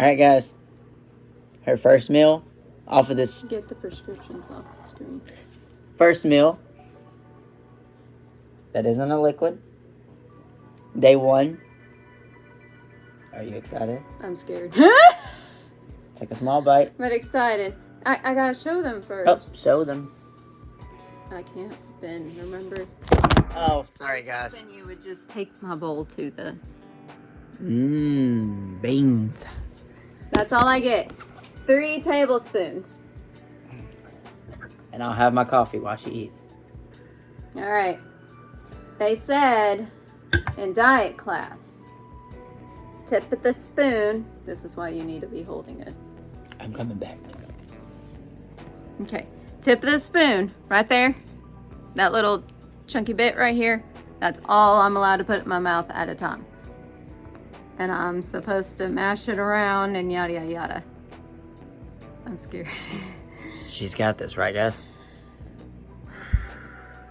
Alright, guys. Her first meal off of this. Get the prescriptions off the screen. First meal. That isn't a liquid. Day 1. Are you excited? I'm scared. Take a small bite. But excited. I gotta show them first. Oh, show them. I can't, Ben. Remember? Oh, sorry, guys. Then you would just take my bowl to the... Beans. That's all I get. 3 tablespoons. And I'll have my coffee while she eats. All right. They said in diet class, tip of the spoon. This is why you need to be holding it. I'm coming back. Okay. Tip of the spoon right there. That little chunky bit right here. That's all I'm allowed to put in my mouth at a time. And I'm supposed to mash it around and yada, yada, yada. I'm scared. She's got this, right, guys?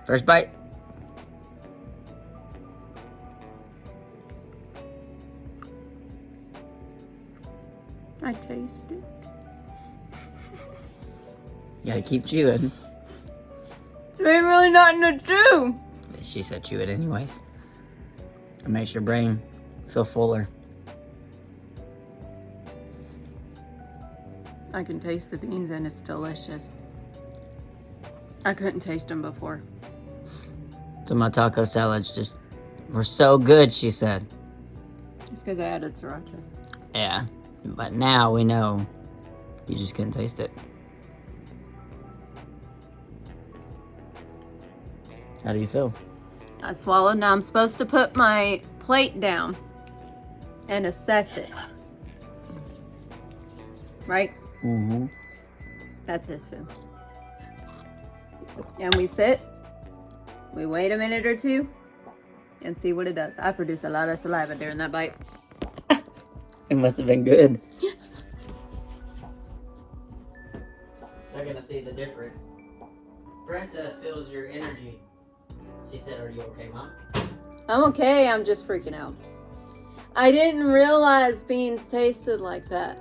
First bite. I taste it. You gotta keep chewing. There ain't really nothing to do. She said chew it anyways. It makes your brain feel fuller. I can taste the beans and it's delicious. I couldn't taste them before. So my taco salads just were so good, she said. It's because I added sriracha. Yeah, but now we know you just couldn't taste it. How do you feel? I swallowed. Now I'm supposed to put my plate down and assess it. Right? Mm-hmm. That's his food. And we sit, we wait a minute or two, and see what it does. I produce a lot of saliva during that bite. It must have been good. They're gonna see the difference. Princess feels your energy. She said, "Are you okay, Mom?" I'm okay, I'm just freaking out. I didn't realize beans tasted like that.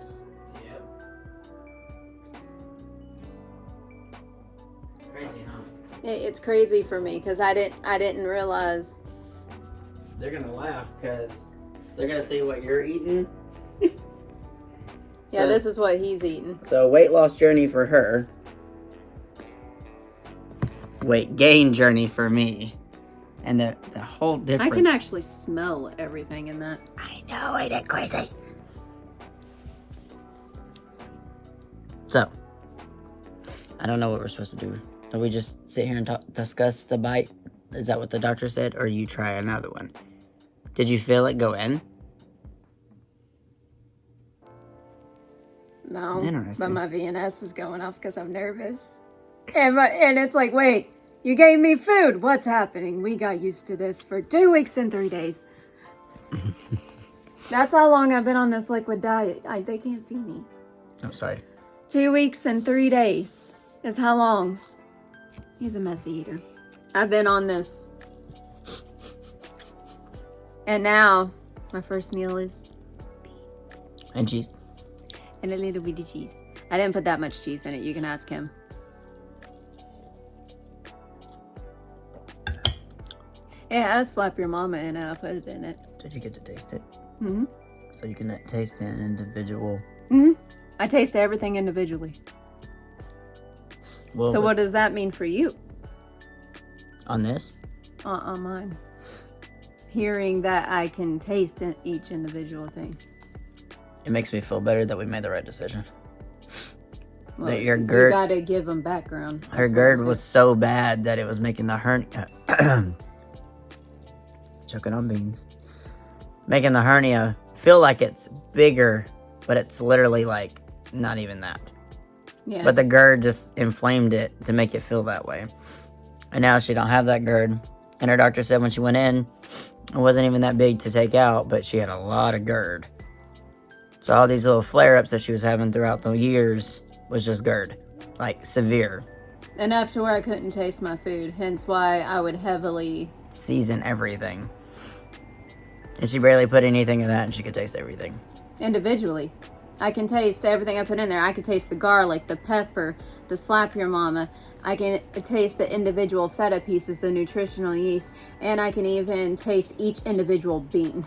Yep. Crazy, huh? It's crazy for me because I didn't realize. They're gonna laugh because they're gonna see what you're eating. Yeah, this is what he's eating. So weight loss journey for her. Weight gain journey for me. And the whole difference. I can actually smell everything in that. I know, ain't it crazy? So, I don't know what we're supposed to do. Do we just sit here and discuss the bite? Is that what the doctor said? Or you try another one? Did you feel it go in? No, Interesting. but my VNS is going off because I'm nervous. And it's like, wait, you gave me food. What's happening? We got used to this for 2 weeks and 3 days. That's how long I've been on this liquid diet. They can't see me. I'm sorry. 2 weeks and 3 days is how long. He's a messy eater. I've been on this. And now, my first meal is beans. And cheese. And a little bit of cheese. I didn't put that much cheese in it. You can ask him. Yeah, I'll slap your mama in it. I'll put it in it. Did you get to taste it? Mm-hmm. So you can taste an individual. Mm-hmm. I taste everything individually. Well, So what does that mean for you? On this? On mine. Hearing that I can taste each individual thing. It makes me feel better that we made the right decision. Well, That your you GERD, gotta give them background. her That's what GERD I'm was so bad that it was making the hernia. Choking on beans. Making the hernia feel like it's bigger, but it's literally like not even that. saying. Yeah. But the GERD just inflamed it to make it feel that way. And now she don't have that GERD. And her doctor said when she went in, it wasn't even that big to take out, but she had a lot of GERD. So all these little flare-ups that she was having throughout the years was just GERD. Like, severe. Enough to where I couldn't taste my food. Hence why I would heavily... Season everything. And she barely put anything in that and she could taste everything. Individually. I can taste everything I put in there. I can taste the garlic, the pepper, the slap your mama. I can taste the individual feta pieces, the nutritional yeast, and I can even taste each individual bean.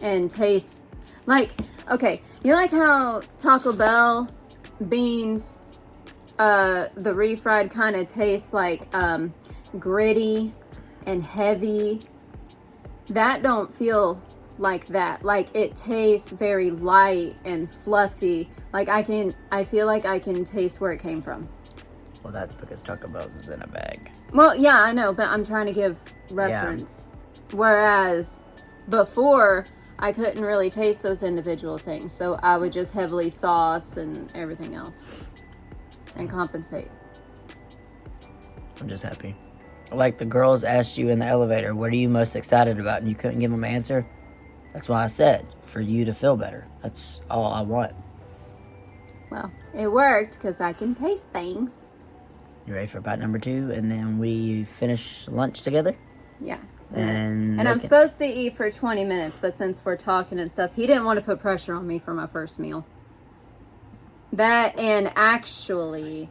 And taste, like, okay, you like how Taco Bell beans, the refried kind of tastes like gritty and heavy? That don't feel like that. Like, it tastes very light and fluffy. Like, I feel like I can taste where it came from. Well, that's because Taco Bell's is in a bag. Well, yeah, I know, but I'm trying to give reference. Yeah. Whereas before, I couldn't really taste those individual things, so I would just heavily sauce and everything else and compensate. I'm just happy. Like the girls asked you in the elevator, what are you most excited about? And you couldn't give them an answer. That's why I said, for you to feel better. That's all I want. Well, it worked because I can taste things. You ready for bite number 2? And then we finish lunch together? Yeah. And I'm supposed to eat for 20 minutes, but since we're talking and stuff, he didn't want to put pressure on me for my first meal. That, and actually,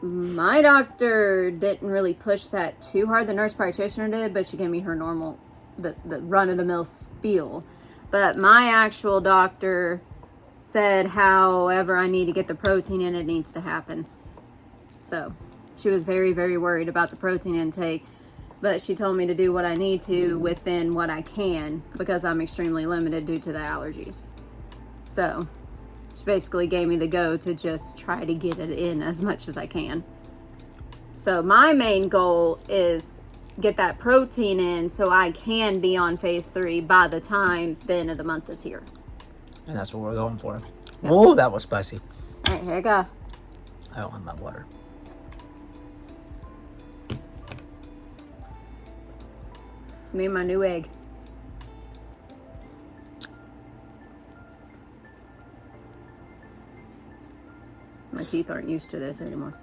my doctor didn't really push that too hard. The nurse practitioner did, but she gave me her normal, the run-of-the-mill spiel. But my actual doctor said, however I need to get the protein in, it needs to happen. So, she was very, very worried about the protein intake. But she told me to do what I need to within what I can, because I'm extremely limited due to the allergies. So, she basically gave me the go to just try to get it in as much as I can. So my main goal is get that protein in so I can be on phase 3 by the time the end of the month is here. And that's what we're going for. Yep. Oh, that was spicy. All right, here I go. I don't have my water. Me and my new egg. My teeth aren't used to this anymore.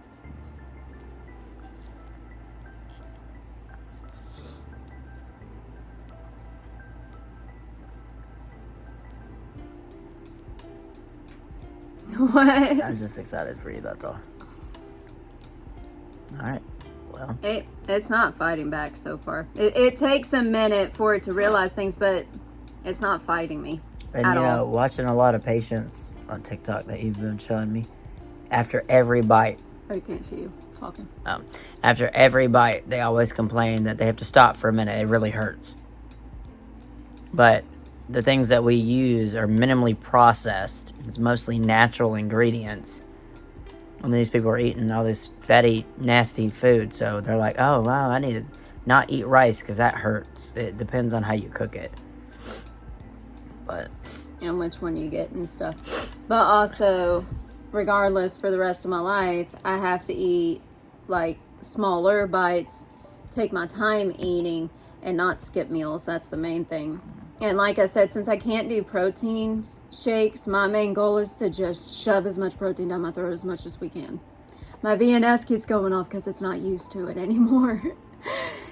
What? I'm just excited for you, that's all. Alright, well. It's not fighting back so far. It takes a minute for it to realize things, but it's not fighting me and at you know, all. Watching a lot of patients on TikTok that you've been showing me, after every bite. Oh, you can't see you talking. After every bite, they always complain that they have to stop for a minute. It really hurts. But the things that we use are minimally processed. It's mostly natural ingredients. And these people are eating all this fatty, nasty food. So they're like, oh, wow, I need to not eat rice because that hurts. It depends on how you cook it. But and which one you get and stuff. But also, regardless, for the rest of my life, I have to eat like smaller bites, take my time eating, and not skip meals. That's the main thing. And like I said, since I can't do protein shakes, my main goal is to just shove as much protein down my throat as much as we can. My VNS keeps going off because it's not used to it anymore.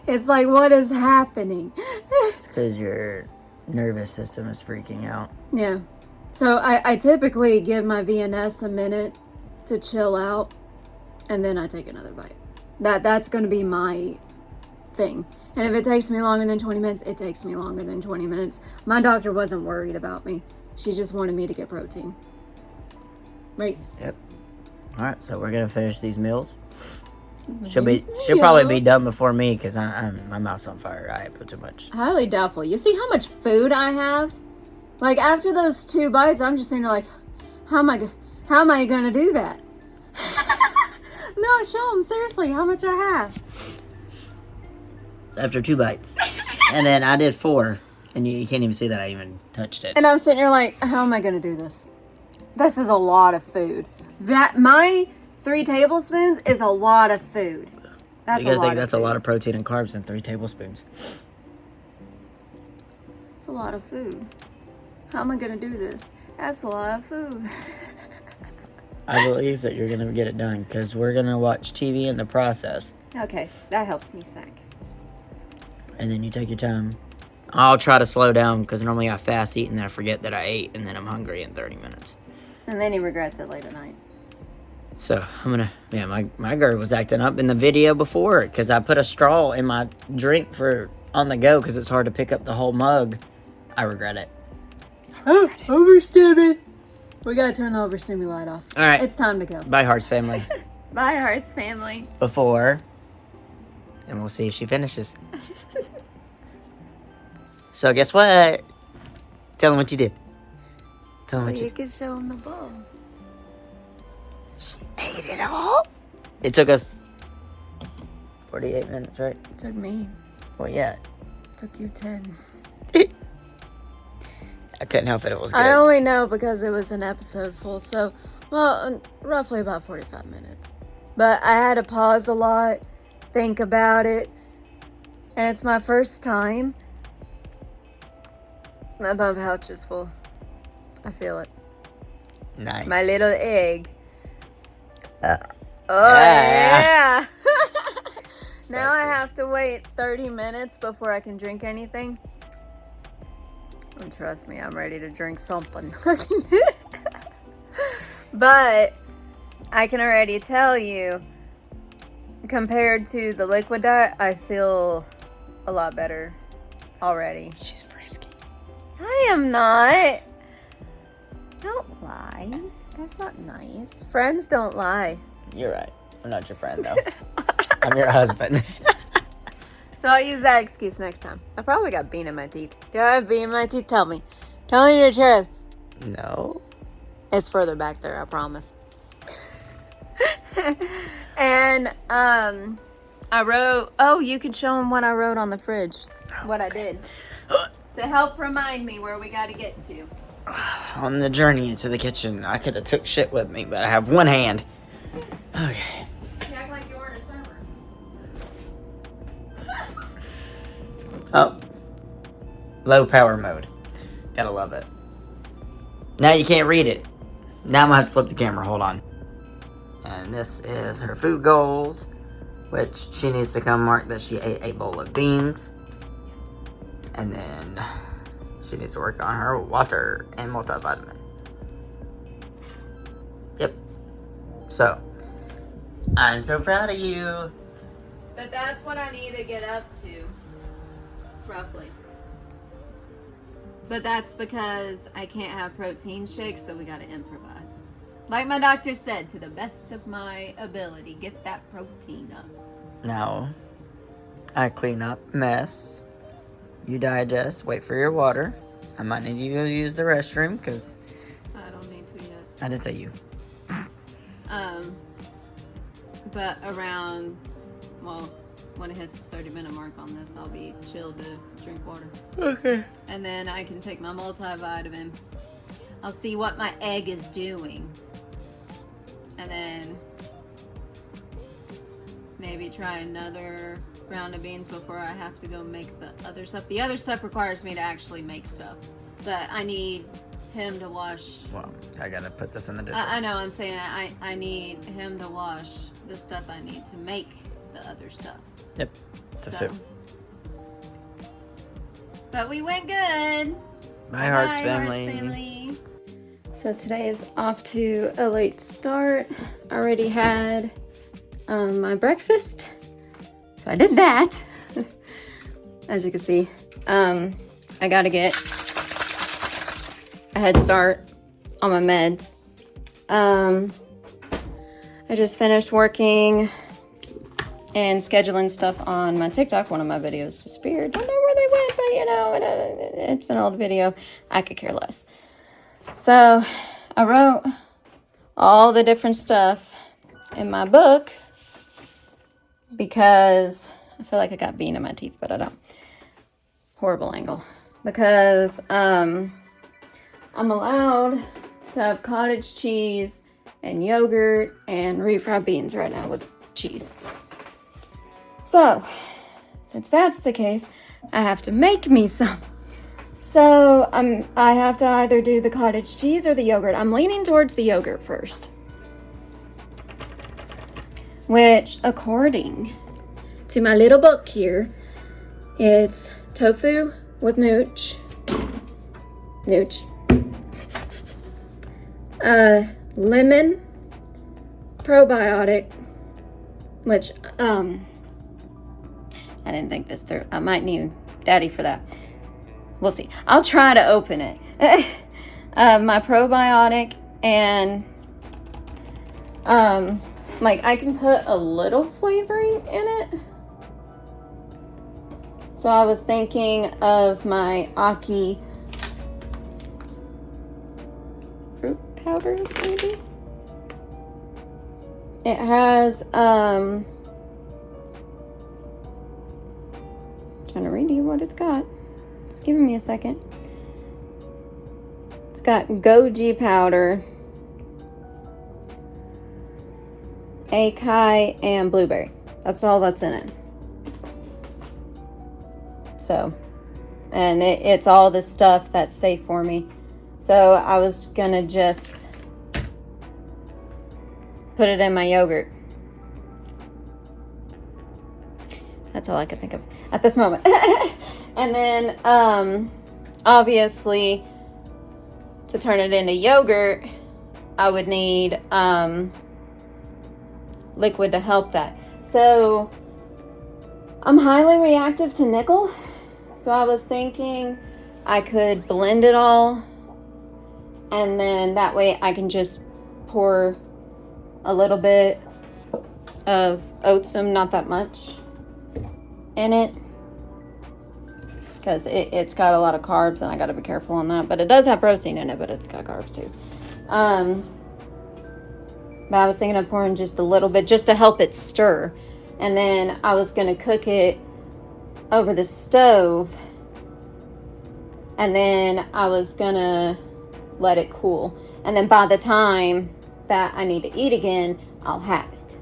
It's like, what is happening? It's because your nervous system is freaking out. Yeah. So I typically give my VNS a minute to chill out, and then I take another bite. That's going to be my thing. And if it takes me longer than 20 minutes, it takes me longer than 20 minutes. My doctor wasn't worried about me. She just wanted me to get protein. Right? Yep. All right, so we're going to finish these meals. She'll probably be done before me because my mouth's on fire. I put too much. Highly doubtful. You see how much food I have? Like, after those 2 bites, I'm just sitting there like, how am I going to do that? No, show them seriously how much I have. After 2 bites. And then I did 4. And you can't even see that I even touched it. And I'm sitting here like, how am I going to do this? This is a lot of food. My 3 tablespoons is a lot of food. That's you gotta think that's a lot of protein and carbs in 3 tablespoons. It's a lot of food. How am I going to do this? That's a lot of food. I believe that you're going to get it done because we're going to watch TV in the process. Okay, that helps me snack. And then you take your time I'll try to slow down because normally I fast eat and then I forget that I ate and then I'm hungry in 30 minutes. And then he regrets it late at night. So I'm gonna, my GERD was acting up in the video before because I put a straw in my drink for on the go because it's hard to pick up the whole mug. I regret it. Oh, overstimmy. We gotta turn the overstimmy light off. All right. It's time to go. Bye, Heartz family. Bye, Heartz family. Before, and we'll see if she finishes. So guess what? Tell them what you did. Tell them what you did. can show him the bowl. She ate it all? It took us 48 minutes, right? It took me. Well, yeah. It took you 10. I couldn't help it. It was good. I only know because it was an episode full, so, well, roughly about 45 minutes. But I had to pause a lot, think about it, and it's my first time. My bum pouch is full. I feel it. Nice. My little egg. Oh, yeah! Now I have to wait 30 minutes before I can drink anything. And trust me, I'm ready to drink something. But I can already tell you, compared to the liquid diet, I feel a lot better already. She's frisky. I am not. Don't lie. That's not nice. Friends don't lie. You're right. I'm not your friend, though. I'm your husband. So I'll use that excuse next time. I probably got bean in my teeth. Do I have bean in my teeth? Tell me. Tell me the truth. No. It's further back there, I promise. And I wrote, oh, you can show them what I wrote on the fridge. What I did. To help remind me where we got to get to. On the journey into the kitchen, I could have took shit with me, but I have one hand. Okay. You act like you weren't a server. Oh. Low power mode. Gotta love it. Now you can't read it. Now I'm gonna have to flip the camera. Hold on. And this is her food goals, which she needs to come mark that she ate a bowl of beans. And then she needs to work on her water and multivitamin. Yep. So, I'm so proud of you. But that's what I need to get up to. Roughly. But that's because I can't have protein shakes, so we gotta improvise. Like my doctor said, to the best of my ability, get that protein up. Now, I clean up mess. You digest, wait for your water. I might need you to use the restroom, because I don't need to yet. I didn't say you. But around, well, when it hits the 30-minute mark on this, I'll be chilled to drink water. Okay. And then I can take my multivitamin. I'll see what my egg is doing. And then maybe try another round of beans before I have to go make the other stuff. The other stuff requires me to actually make stuff. But I need him to wash. Well, I gotta put this in the dishwasher. I know, I'm saying that I need him to wash the stuff I need to make the other stuff. Yep. It's a soup. But we went good. Bye, Heartz family. So today is off to a late start. I already had my breakfast. So I did that. As you can see. I gotta get a head start on my meds. I just finished working and scheduling stuff on my TikTok. One of my videos disappeared. Don't know where they went, but you know, it's an old video. I could care less. So I wrote all the different stuff in my book because I feel like I got bean in my teeth, but I don't. Horrible angle. Because I'm allowed to have cottage cheese and yogurt and refried beans right now with cheese. So, since that's the case, I have to make me some. So, I have to either do the cottage cheese or the yogurt. I'm leaning towards the yogurt first. Which, according to my little book here, it's tofu, with Nooch. Lemon probiotic, which I didn't think this through. I might need Daddy for that. We'll see. I'll try to open it. My probiotic, and like I can put a little flavoring in it. So I was thinking of my Aki fruit powder, maybe. It has trying to read you what it's got. Just giving me a second. It's got goji powder, acai, and blueberry. That's all that's in it. So, and it's all the stuff that's safe for me. So I was gonna just put it in my yogurt. That's all I could think of at this moment. And then, obviously, to turn it into yogurt, I would need liquid to help that. So I'm highly reactive to nickel. So I was thinking I could blend it all, and then that way I can just pour a little bit of oatsum, not that much, in it, because it's got a lot of carbs and I gotta be careful on that. But it does have protein in it, but it's got carbs too. But I was thinking of pouring just a little bit just to help it stir, and then I was gonna cook it over the stove, and then I was gonna let it cool, and then by the time that I need to eat again, I'll have it.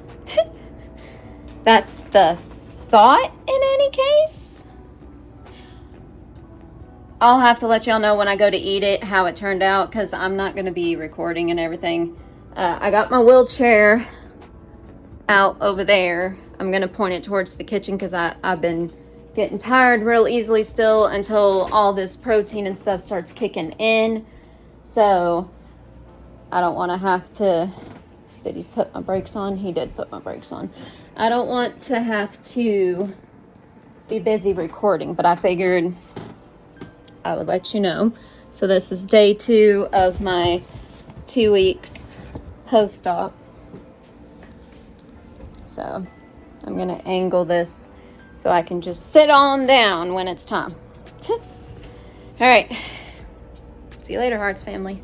That's the thought in any case. I'll have to let y'all know when I go to eat it how it turned out, because I'm not going to be recording and everything. I got my wheelchair out over there. I'm going to point it towards the kitchen because I've been getting tired real easily still until all this protein and stuff starts kicking in. So I don't want to have to... Did he put my brakes on? He did put my brakes on. I don't want to have to be busy recording, but I figured I would let you know. So this is day 2 of my 2 weeks post-op. So I'm going to angle this so I can just sit on down when it's time. All right. See you later, Heartz family.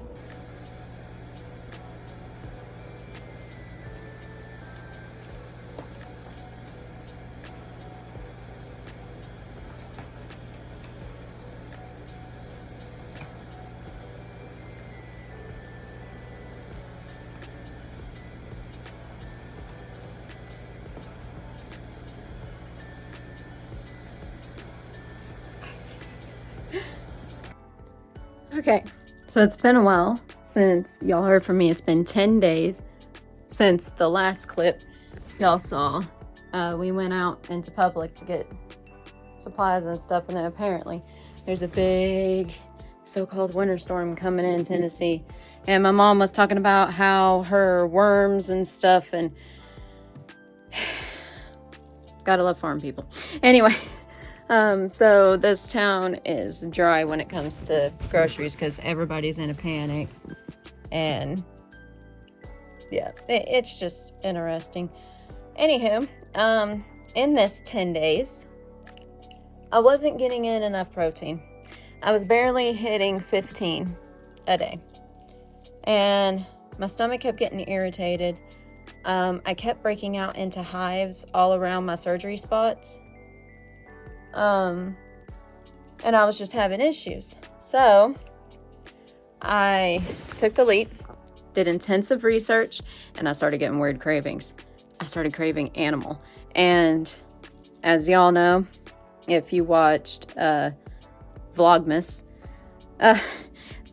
Okay, so it's been a while since y'all heard from me. It's been 10 days since the last clip y'all saw. We went out into public to get supplies and stuff, and then apparently there's a big so-called winter storm coming in Tennessee. And my mom was talking about how her worms and stuff, and gotta love farm people. Anyway. So this town is dry when it comes to groceries because everybody's in a panic, and yeah, it's just interesting. Anywho, in this 10 days, I wasn't getting in enough protein. I was barely hitting 15 a day, and my stomach kept getting irritated. I kept breaking out into hives all around my surgery spots. And I was just having issues. So I took the leap, did intensive research, and I started getting weird cravings. I started craving animal. And as y'all know, if you watched Vlogmas,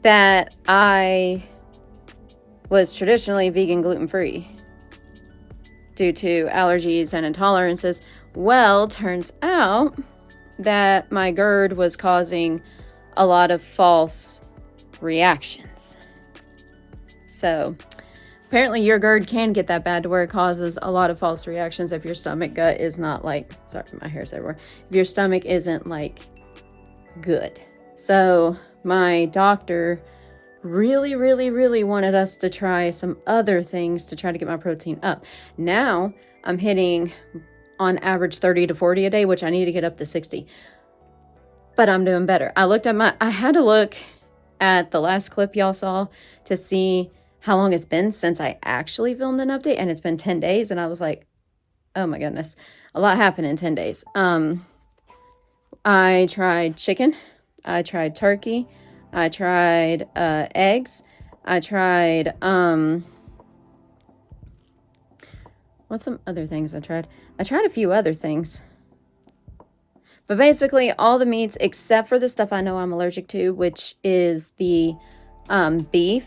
that I was traditionally vegan gluten-free due to allergies and intolerances. Well, turns out that my GERD was causing a lot of false reactions. So apparently your GERD can get that bad to where it causes a lot of false reactions if your stomach gut is not like, sorry, my hair's everywhere. If your stomach isn't like good. So my doctor really wanted us to try some other things to try to get my protein up. Now I'm hitting on average 30 to 40 a day, which I need to get up to 60. But I'm doing better. I had to look at the last clip y'all saw to see how long it's been since I actually filmed an update, and it's been 10 days, and I was like, oh my goodness, a lot happened in 10 days. I tried chicken, I tried turkey, I tried eggs, I tried, what's some other things I tried? I tried a few other things. But basically, all the meats except for the stuff I know I'm allergic to, which is the beef.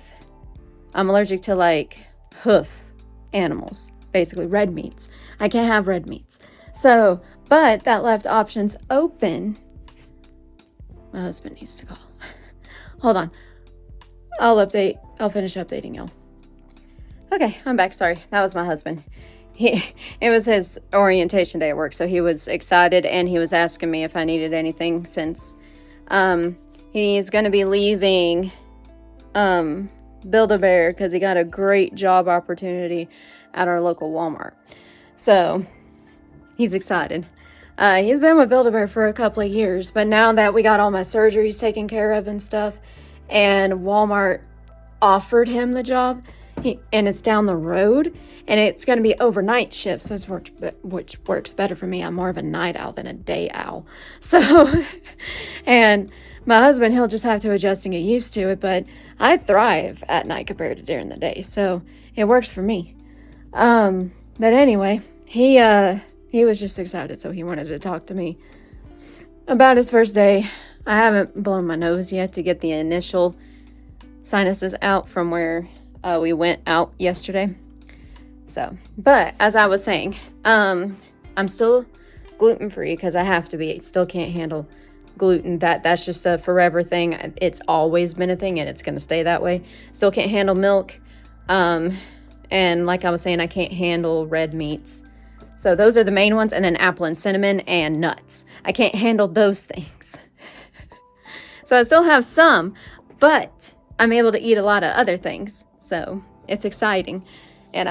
I'm allergic to like hoof animals, basically red meats. I can't have red meats. So, but that left options open. My husband needs to call. Hold on. I'll finish updating y'all. Okay, I'm back. Sorry. That was my husband. It was his orientation day at work, so he was excited, and he was asking me if I needed anything since he's going to be leaving Build-A-Bear because he got a great job opportunity at our local Walmart. So he's excited. He's been with Build-A-Bear for a couple of years, but now that we got all my surgeries taken care of and stuff, and Walmart offered him the job, and it's down the road, and it's going to be overnight shift, so which works better for me. I'm more of a night owl than a day owl. So, and my husband, he'll just have to adjust and get used to it, but I thrive at night compared to during the day, so it works for me. But anyway, he was just excited, so he wanted to talk to me about his first day. I haven't blown my nose yet to get the initial sinuses out from where we went out yesterday. So, but as I was saying, I'm still gluten-free because I have to be. I still can't handle gluten. That's just a forever thing. It's always been a thing, and it's going to stay that way. Still can't handle milk. And like I was saying, I can't handle red meats. So those are the main ones, and then apple and cinnamon and nuts. I can't handle those things. So I still have some, but I'm able to eat a lot of other things. So it's exciting, and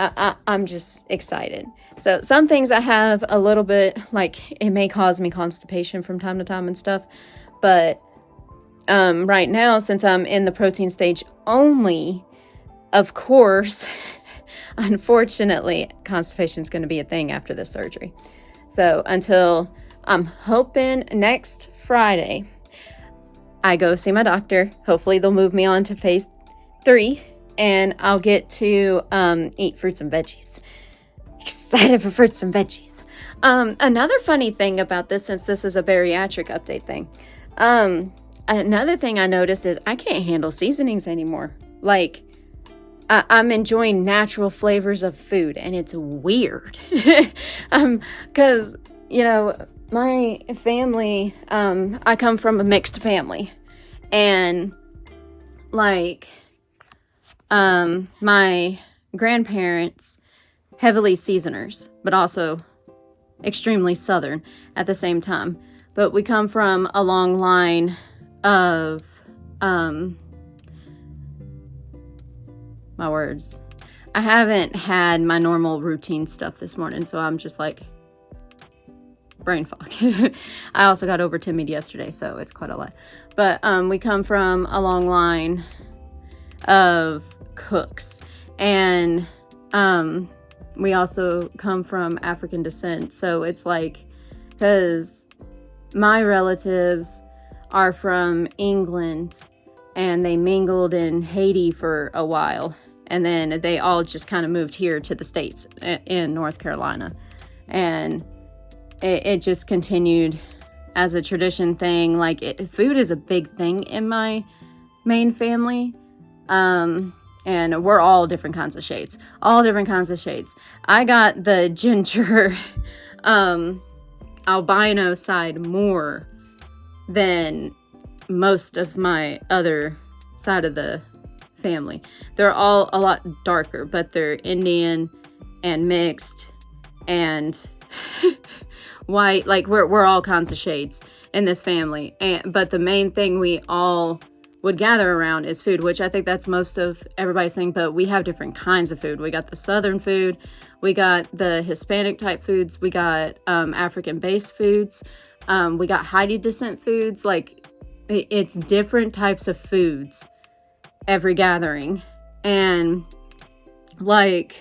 I'm just excited. So some things I have a little bit, like, it may cause me constipation from time to time and stuff, but right now, since I'm in the protein stage only, of course, unfortunately, constipation is going to be a thing after this surgery. So until, I'm hoping next Friday, I go see my doctor. Hopefully they'll move me on to phase 3, and I'll get to eat fruits and veggies. Excited for fruits and veggies. Another funny thing about this, since this is a bariatric update thing, another thing I noticed is I can't handle seasonings anymore. Like, I'm enjoying natural flavors of food, and it's weird. Because, you know, my family, I come from a mixed family, and like, my grandparents, heavily seasoners, but also extremely Southern at the same time. But we come from a long line of, my words. I haven't had my normal routine stuff this morning, so I'm just like, brain fog. I also got over timid yesterday, so it's quite a lot. But we come from a long line of cooks, and we also come from African descent. So it's like, because my relatives are from England, and they mingled in Haiti for a while, and then they all just kind of moved here to the States in North Carolina, and it just continued as a tradition thing. Like, food is a big thing in my main family. And we're all different kinds of shades. I got the ginger, albino side more than most of my other side of the family. They're all a lot darker, but they're Indian and mixed and white. Like we're all kinds of shades in this family. But the main thing we all would gather around is food, which I think that's most of everybody's thing. But we have different kinds of food. We got the Southern food, we got the Hispanic type foods, we got African based foods, we got Haiti descent foods. Like it's different types of foods every gathering. And like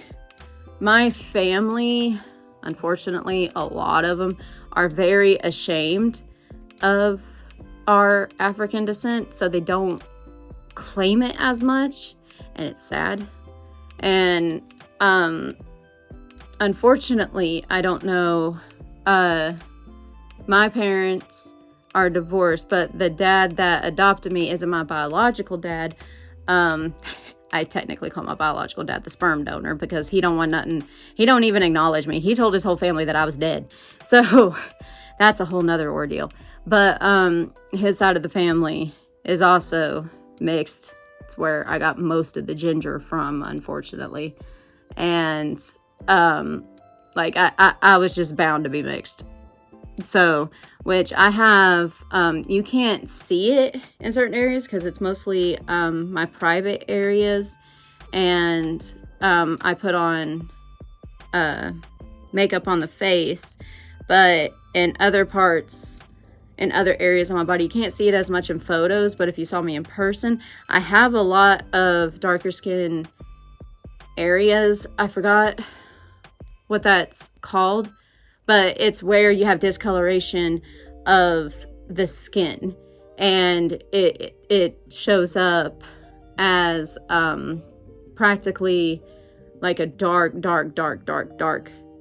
my family, unfortunately, a lot of them are very ashamed of our African descent, so they don't claim it as much, and it's sad. And unfortunately, I don't know, my parents are divorced, but the dad that adopted me isn't my biological dad. I technically call my biological dad the sperm donor because he don't want nothing. He don't even acknowledge me. He told his whole family that I was dead. So that's a whole nother ordeal. But his side of the family is also mixed. It's where I got most of the ginger from, unfortunately. And like I was just bound to be mixed. So, which I have, you can't see it in certain areas because it's mostly my private areas. And I put on makeup on the face. But in other parts, in other areas of my body, you can't see it as much in photos. But if you saw me in person, I have a lot of darker skin areas. I forgot what that's called. But it's where you have discoloration of the skin, and it shows up as practically like a dark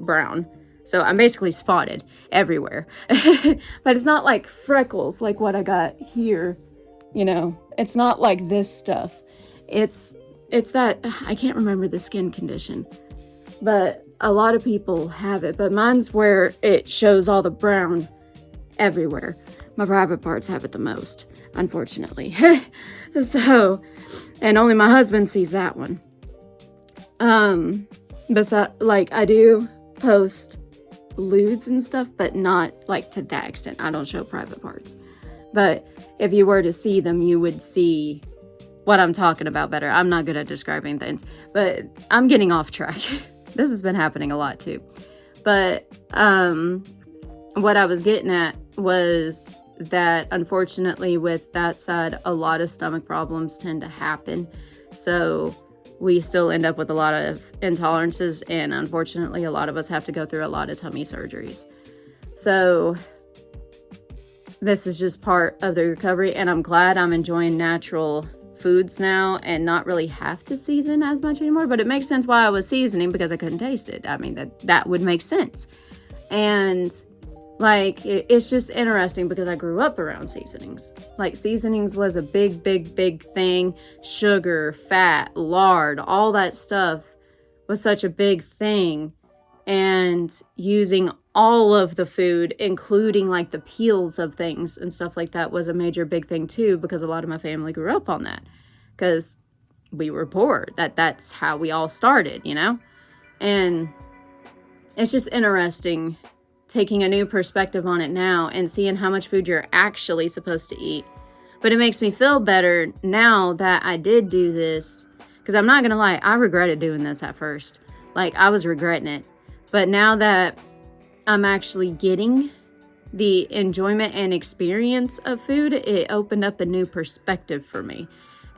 brown. So I'm basically spotted everywhere. But it's not like freckles like what I got here, you know. It's not like this stuff. It's that, I can't remember the skin condition, but a lot of people have it, but mine's where it shows all the brown everywhere. My private parts have it the most, unfortunately. So, and only my husband sees that one. But like I do post lewds and stuff, but not like to that extent. I don't show private parts. But if you were to see them, you would see what I'm talking about better. I'm not good at describing things, but I'm getting off track. This has been happening a lot too. But what I was getting at was that unfortunately with that side, a lot of stomach problems tend to happen. So we still end up with a lot of intolerances, and unfortunately a lot of us have to go through a lot of tummy surgeries. So this is just part of the recovery, and I'm glad I'm enjoying natural foods now and not really have to season as much anymore. But it makes sense why I was seasoning, because I couldn't taste it. I mean, that would make sense. And like it's just interesting because I grew up around seasonings. Like seasonings was a big thing. Sugar, fat, lard, all that stuff was such a big thing. And using all of the food, including like the peels of things and stuff like that, was a major big thing too, because a lot of my family grew up on that because we were poor. That's how we all started, you know? And it's just interesting taking a new perspective on it now and seeing how much food you're actually supposed to eat. But it makes me feel better now that I did do this, because I'm not gonna lie, I regretted doing this at first. Like I was regretting it. But now that I'm actually getting the enjoyment and experience of food, it opened up a new perspective for me.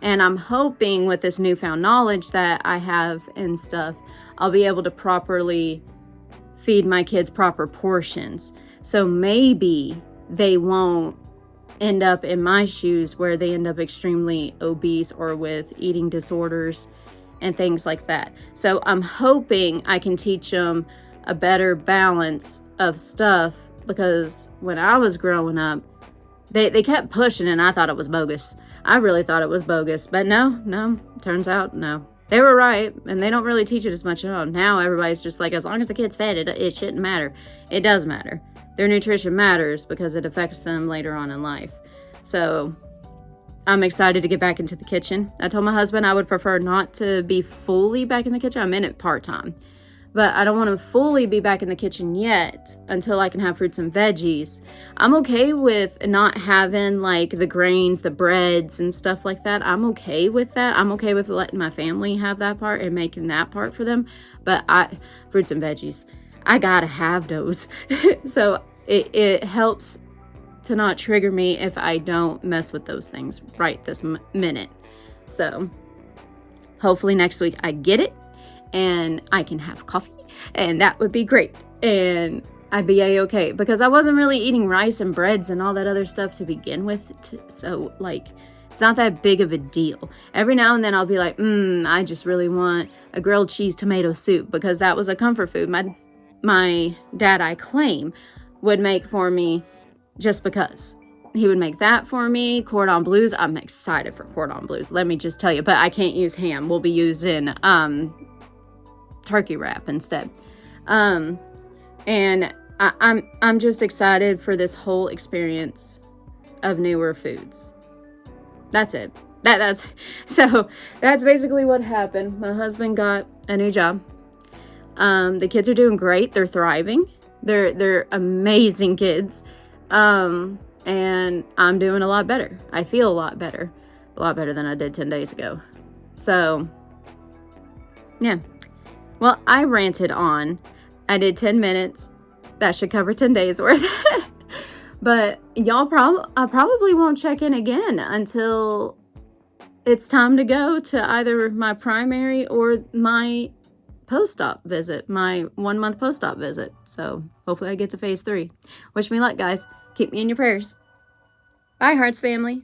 And I'm hoping with this newfound knowledge that I have and stuff, I'll be able to properly feed my kids proper portions. So maybe they won't end up in my shoes where they end up extremely obese or with eating disorders and things like that. So I'm hoping I can teach them a better balance of stuff, because when I was growing up, they kept pushing and I thought it was bogus. I really thought it was bogus, but no, turns out no. They were right, and they don't really teach it as much. Now everybody's just like, as long as the kid's fed, it shouldn't matter. It does matter. their nutrition matters because it affects them later on in life. So I'm excited to get back into the kitchen. I told my husband I would prefer not to be fully back in the kitchen. I'm in it part-time, but I don't want to fully be back in the kitchen yet until I can have fruits and veggies. I'm okay with not having like the grains, the breads and stuff like that. I'm okay with that. I'm okay with letting my family have that part and making that part for them. But fruits and veggies, I gotta have those. So it helps to not trigger me if I don't mess with those things right this minute. So hopefully next week I get it and I can have coffee, and that would be great, and I'd be a-okay, because I wasn't really eating rice and breads and all that other stuff to begin with, so like it's not that big of a deal. Every now and then I'll be like, I just really want a grilled cheese tomato soup, because that was a comfort food my dad, I claim, would make for me, just because he would make that for me. Cordon bleus, I'm excited for cordon bleus, let me just tell you, but I can't use ham. We'll be using turkey wrap instead. And I'm just excited for this whole experience of newer foods. That's it. That's basically what happened. My husband got a new job. The kids are doing great. They're thriving. They're amazing kids. And I'm doing a lot better. I feel a lot better than I did 10 days ago. So, yeah. Well, I ranted on. I did 10 minutes. That should cover 10 days worth. But y'all I probably won't check in again until it's time to go to either my primary or my post-op visit, my 1-month post-op visit. So hopefully I get to phase 3. Wish me luck, guys. Keep me in your prayers. Bye, Heartz family.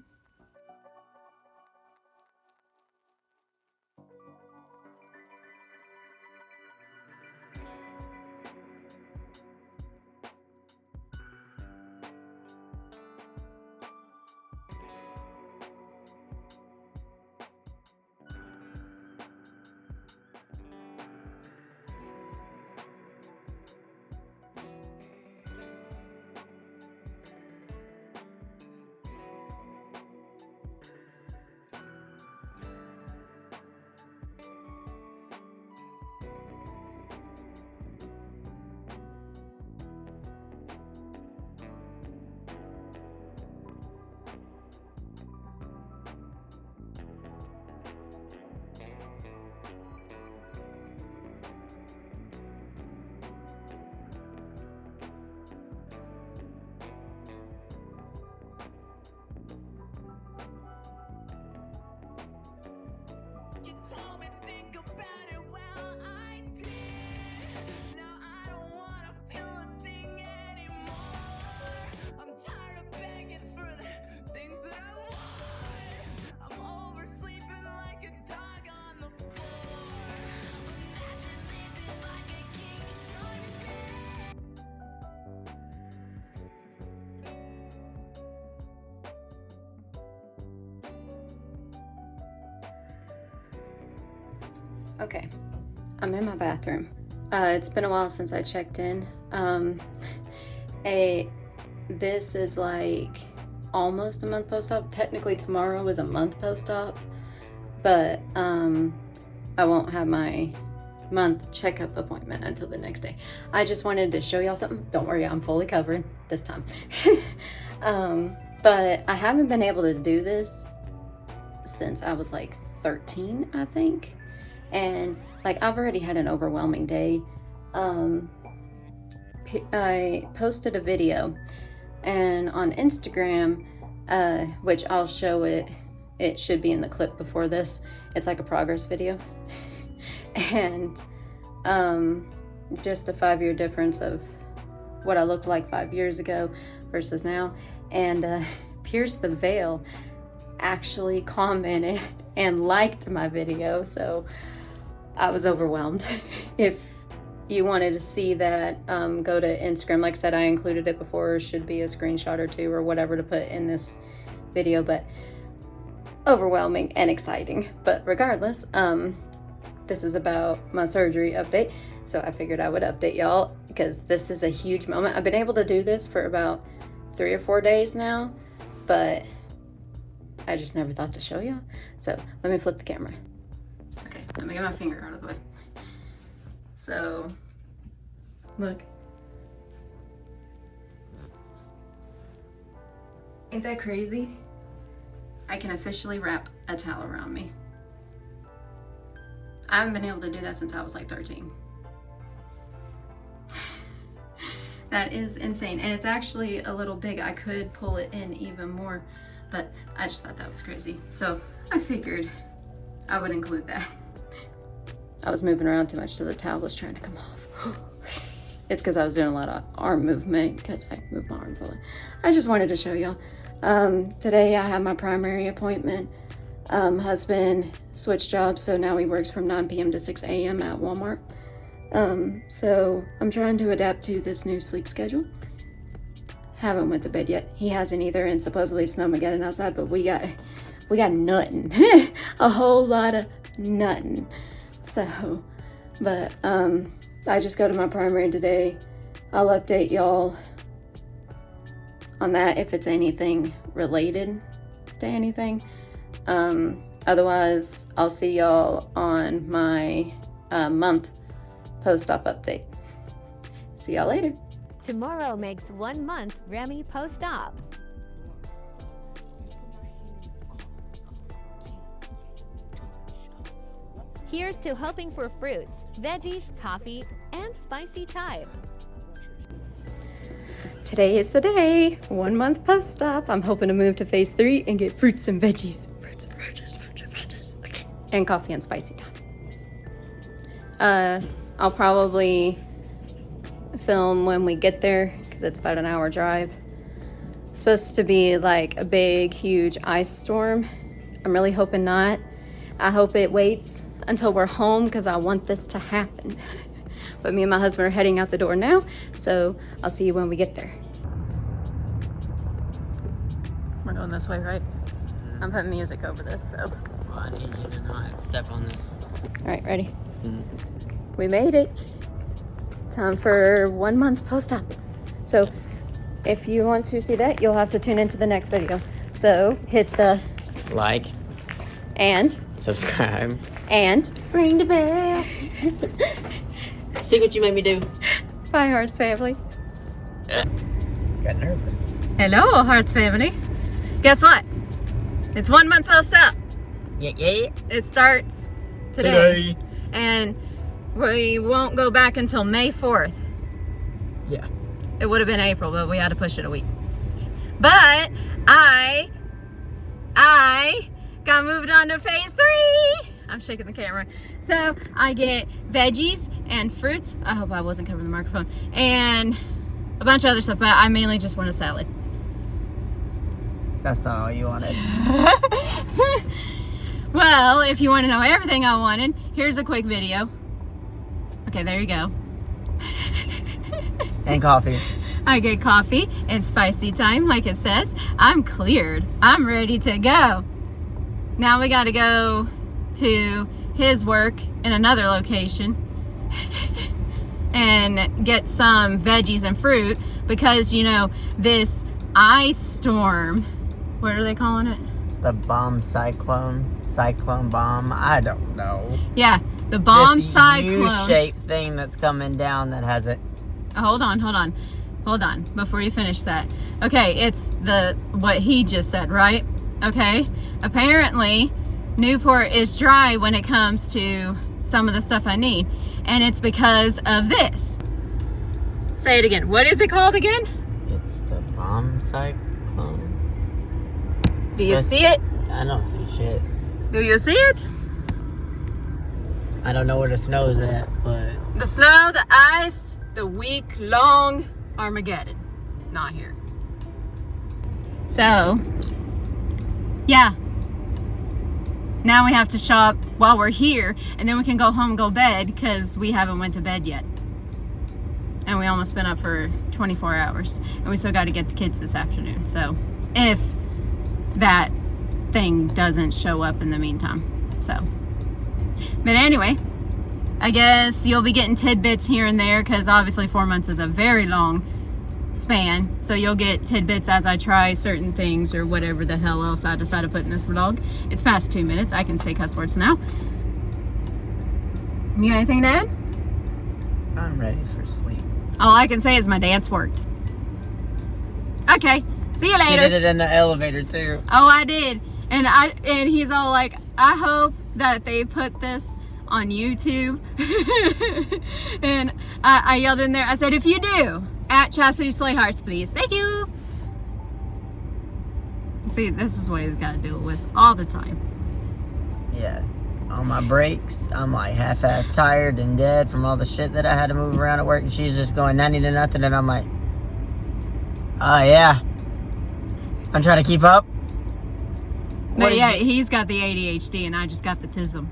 You told me think about it, well I did. Now I don't wanna feel a thing anymore. I'm tired of begging for the things that I want. I'm oversleeping like a dog on the floor. Imagine living like a king, showing his head. Okay, I'm in my bathroom. It's been a while since I checked in. This is like almost a month post-op. Technically tomorrow is a month post-op, but I won't have my month checkup appointment until the next day. I just wanted to show y'all something. Don't worry, I'm fully covered this time. But I haven't been able to do this since I was like 13, I think. And like I've already had an overwhelming day. I posted a video, and on Instagram, which I'll show it should be in the clip before this. It's like a progress video. And just a 5-year difference of what I looked like 5 years ago versus now. And Pierce the Veil actually commented and liked my video, so I was overwhelmed. If you wanted to see that, go to Instagram. Like I said, I included it before. Should be a screenshot or two or whatever to put in this video, but overwhelming and exciting. But regardless, this is about my surgery update, so I figured I would update y'all. because this is a huge moment. I've been able to do this for about 3 or 4 days now, but I just never thought to show y'all. So let me flip the camera. Okay, let me get my finger out of the way. So, look. Ain't that crazy? I can officially wrap a towel around me. I haven't been able to do that since I was like 13. That is insane. And it's actually a little big. I could pull it in even more, but I just thought that was crazy. So I figured I would include that. I was moving around too much, so the towel was trying to come off. It's because I was doing a lot of arm movement because I move my arms a lot. I just wanted to show y'all. Today I have my primary appointment. Husband switched jobs, so now he works from 9 p.m. to 6 a.m. at Walmart. So I'm trying to adapt to this new sleep schedule. Haven't went to bed yet. He hasn't either, and supposedly snowmageddon outside, but we got nothing. A whole lot of nothing. So, but I just go to my primary today. I'll update y'all on that if it's anything related to anything. Otherwise, I'll see y'all on my month post-op update. See y'all later. Tomorrow makes 1 month Remy post-op. Here's to hoping for fruits, veggies, coffee, and spicy time. Today is the day. 1 month post-op. I'm hoping to move to phase 3 and get fruits and veggies. Fruits and veggies. And coffee and spicy time. I'll probably film when we get there because it's about an hour drive. It's supposed to be like a big, huge ice storm. I'm really hoping not. I hope it waits until we're home because I want this to happen. But me and my husband are heading out the door now, so I'll see you when we get there. We're going this way, right? I'm putting music over this, so. Well, I need you to not step on this. All right, ready? We made it. Time for 1 month post-op. So if you want to see that, you'll have to tune into the next video. So hit the Like, and subscribe, and ring the bell. See what you made me do. bye, Heartz family. Got nervous. Hello, Heartz family. Guess what? It's 1 month post-op. Yeah. It starts today. And we won't go back until May 4th. Yeah. It would have been April, but we had to push it a week. But I got moved on to phase 3. I'm shaking the camera. So I get veggies and fruits. I hope I wasn't covering the microphone. And a bunch of other stuff, but I mainly just want a salad. That's not all you wanted. Well, if you want to know everything I wanted, here's a quick video. Okay, there you go. And coffee. I get coffee and spicy time, like it says. I'm cleared. I'm ready to go. Now we got to go to his work in another location and get some veggies and fruit because, you know, this ice storm, what are they calling it? The bomb cyclone bomb. I don't know. Yeah, the bomb this cyclone. U-shaped thing that's coming down that has it. Hold on before you finish that. Okay, it's what he just said, right? Okay, apparently Newport is dry when it comes to some of the stuff I need, and it's because of this. Say it again. What is it called again? It's the bomb cyclone. Do you see it? I don't see shit. Do you see it? I don't know where the snow's at, but The snow, the ice, the week-long Armageddon. Not here. So, yeah. Now we have to shop while we're here, and then we can go home and go bed because we haven't went to bed yet. And we almost been up for 24 hours. And we still got to get the kids this afternoon. So, if that thing doesn't show up in the meantime. So, but anyway, I guess you'll be getting tidbits here and there because obviously 4 months is a very long span. So you'll get tidbits as I try certain things or whatever the hell else I decide to put in this vlog. It's past 2 minutes. I can say cuss words now. You got anything to add? I'm ready for sleep. All I can say is my dance worked. Okay, see you She later. did it in the elevator too. Oh, I did. And he's all like, I hope that they put this on YouTube. And I yelled in there, I said, if you do, at Chasity Slay-Heartz, please. Thank you. See, this is what he's got to deal with all the time. Yeah. On my breaks, I'm like half-ass tired and dead from all the shit that I had to move around at work, and she's just going 90 to nothing, and I'm like, oh yeah, I'm trying to keep up. But yeah, he's got the ADHD and I just got the tism.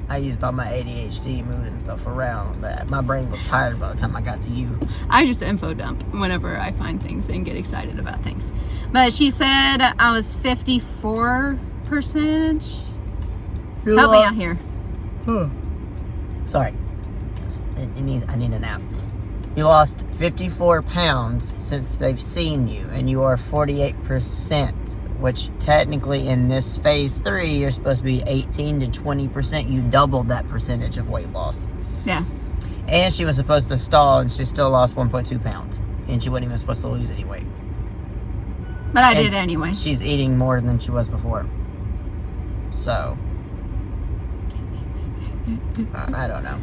I used all my ADHD moving stuff around. That my brain was tired by the time I got to you. I just info dump whenever I find things and get excited about things. But she said I was 54%. Help me out here. Sorry. I need a nap. You lost 54 pounds since they've seen you, and you are 48%, which technically in this phase 3, you're supposed to be 18 to 20%. You doubled that percentage of weight loss. Yeah. And she was supposed to stall, and she still lost 1.2 pounds. And she wasn't even supposed to lose any weight. But I did anyway. She's eating more than she was before. So, I don't know.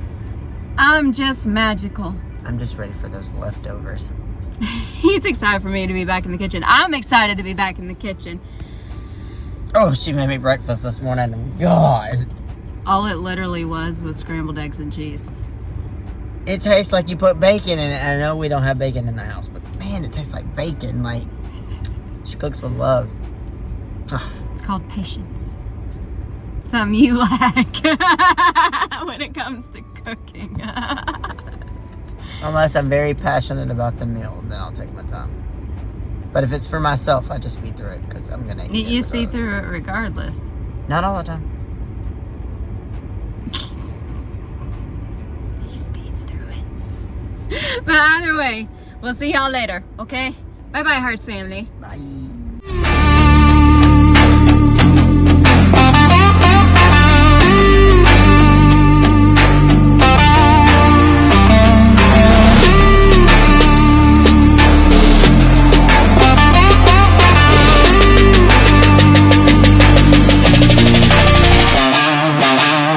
I'm just magical. I'm just ready for those leftovers. He's excited for me to be back in the kitchen. I'm excited to be back in the kitchen. Oh, she made me breakfast this morning. God. All it literally was scrambled eggs and cheese. It tastes like you put bacon in it. I know we don't have bacon in the house, but man, it tastes like bacon. Like, she cooks with love. It's called patience. Something you lack when it comes to cooking. Unless I'm very passionate about the meal, then I'll take my time. But if it's for myself, I just speed through it because I'm gonna eat it. You speed through it regardless. Not all the time. He speeds through it. But either way, we'll see y'all later, okay? Bye-bye, Hearts family. Bye.